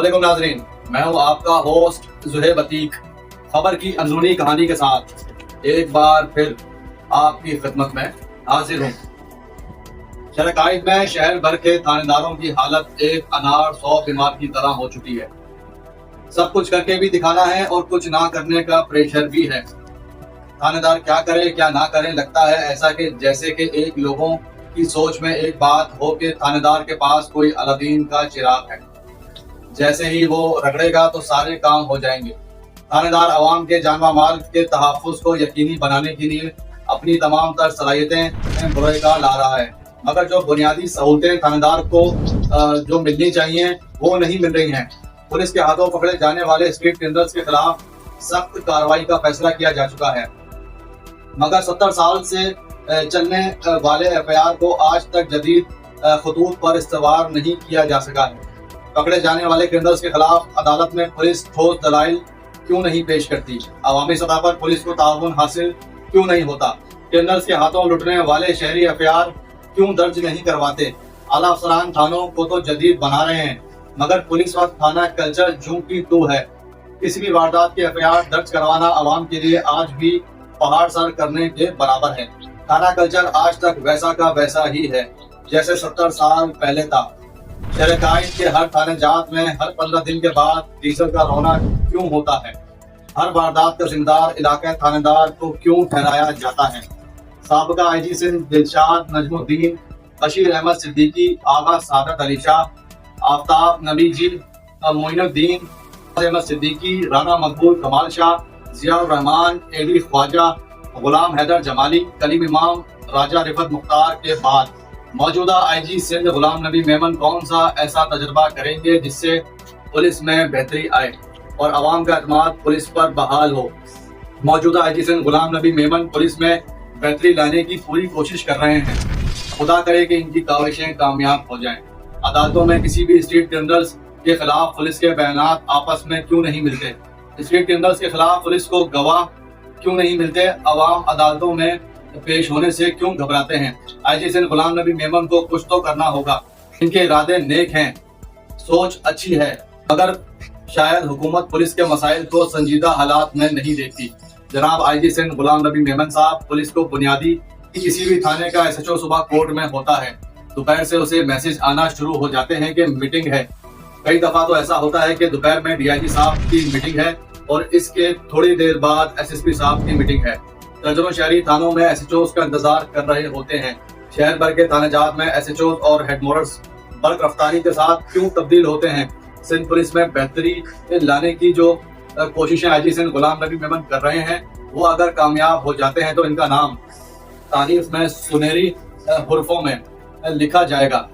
अस्सलाम नाजरीन, मैं हूँ आपका होस्ट ज़ुहैब अतीक। खबर की अंदरूनी कहानी के साथ एक बार फिर आपकी खिदमत में हाजिर हूँ। शरकाइत में शहर भर के थानेदारों की हालत एक अनार 100 बीमार की तरह हो चुकी है। सब कुछ करके भी दिखाना है और कुछ ना करने का प्रेशर भी है। थानेदार क्या करे क्या ना करे, लगता है ऐसा कि जैसे कि एक लोगों की सोच में एक बात हो कि थानेदार के पास कोई अलादीन का चिराग है, जैसे ही वो रगड़ेगा तो सारे काम हो जाएंगे। थानेदार आवाम के जान व माल के तहफ़्फ़ुज़ को यकीनी बनाने के लिए अपनी तमाम तर सलाहियतें बुरेगा ला रहा है, मगर जो बुनियादी सहूलतें थानेदार को जो मिलनी चाहिए वो नहीं मिल रही हैं। पुलिस के हाथों पकड़े जाने वाले स्ट्रीट क्रिमिनल्स के खिलाफ सख्त कार्रवाई का फैसला किया जा चुका है, मगर 70 साल से चलने वाले एफआईआर को आज तक जदीद खतूत पर इस्तवार नहीं किया जा सका है। पकड़े जाने वाले क्रिमिनल्स के खिलाफ अदालत में पुलिस ठोस दलाइल क्यों नहीं पेश करती? अवामी सतह पर पुलिस को ताउन हासिल क्यों नहीं होता? क्रिमिनल्स के हाथों लुटने वाले शहरी एफआईआर क्यों दर्ज नहीं करवाते? आला अफसरान थानों को तो जदीद बना रहे हैं, मगर पुलिस और थाना कल्चर जूं की तू है। किसी भी वारदात के एफआईआर दर्ज करवाना आवाम के लिए आज भी पहाड़ सर करने के बराबर है। थाना कल्चर आज तक वैसा का वैसा ही है जैसे 70 साल पहले था। शरकाइत के हर थाने जात में हर 15 दिन के बाद डीजल का रोना क्यों होता है? हर वारदात का जिम्मेदार इलाका थानेदार को क्यों ठहराया जाता है? साबका आईजी सिंध दिलशाद नजमुद्दीन, बशीर अहमद सिद्दीकी, आगा सादत अली शाह, आफ्ताब नबी जी, मोइनुद्दीन अहमद सिद्दीकी, राना मकबूल कमाल शाह, जियाउर रहमान, एडी ख्वाजा, गुलाम हैदर जमाली, कलीम इमाम, राजा रिफत मुख्तार के बाद मौजूदा आईजी सिंध गुलाम नबी मेमन कौन सा ऐसा तजुर्बा करेंगे जिससे पुलिस में बेहतरी आए और आवाम का एतमाद पुलिस पर बहाल हो? मौजूदा आईजी सिंध गुलाम नबी मेमन पुलिस में बेहतरी लाने की पूरी कोशिश कर रहे हैं। खुदा करे कि इनकी काविशें कामयाब हो जाएं। अदालतों में किसी भी स्ट्रीट क्रिमिनल्स के खिलाफ पुलिस के बयानात आपस में क्यों नहीं मिलते? स्ट्रीट क्रिमिनल्स के खिलाफ पुलिस को गवाह क्यों नहीं मिलते? अवाम अदालतों में पेश होने से क्यों घबराते हैं? आईजी सिंध गुलाम नबी मेमन को कुछ तो करना होगा। इनके इरादे नेक हैं, सोच अच्छी है, मगर शायद हुकूमत पुलिस के मसाइल को संजीदा हालात में नहीं देखती। जनाब आईजी सिंध गुलाम नबी मेमन साहब, पुलिस को बुनियादी किसी भी थाने का एसएचओ सुबह कोर्ट में होता है, दोपहर से उसे मैसेज आना शुरू हो जाते हैं कि मीटिंग है। कई दफा तो ऐसा होता है कि दोपहर में डीआईजी साहब की मीटिंग है और इसके थोड़ी देर बाद एसएसपी साहब की मीटिंग है। दर्जनों शहरी थानों में एसएचओ का इंतजार कर रहे होते हैं। शहर भर के थाने जात में एसएचओ और हेडमोरस बर्क रफ्तारी के साथ क्यों तब्दील होते हैं? सिंध पुलिस में बेहतरी लाने की जो कोशिशें आईजी सिंध गुलाम नबी मेमन कर रहे हैं, वो अगर कामयाब हो जाते हैं तो इनका नाम तारीख में सुनहरी हुर्फों में लिखा जाएगा।